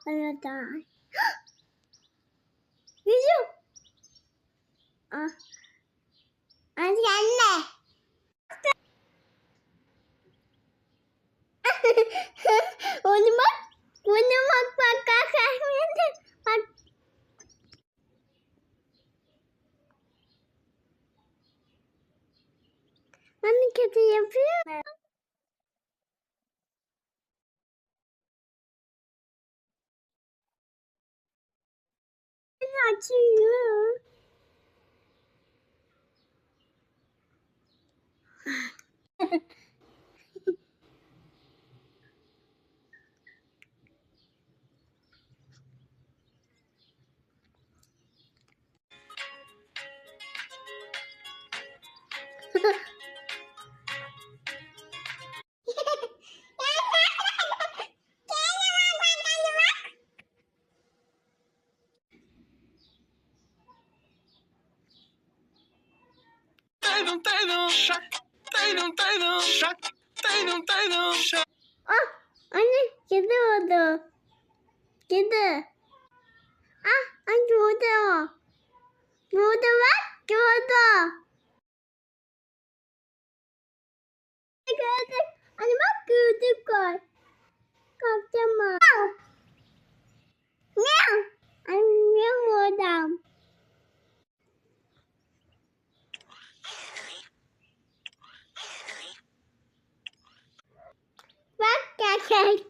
Arada. Yüzüm. Hadi anne. Onu bak. Bunu bak. Bak. Anne kötü yapıyor. Açıyor. Anne kedi oldu. Kedi. Anne burada. Burada bak. Burada. Gördük. Anne bak gördük koy. Kalkacağım. Ne? Anne oradan. Bak gerçek.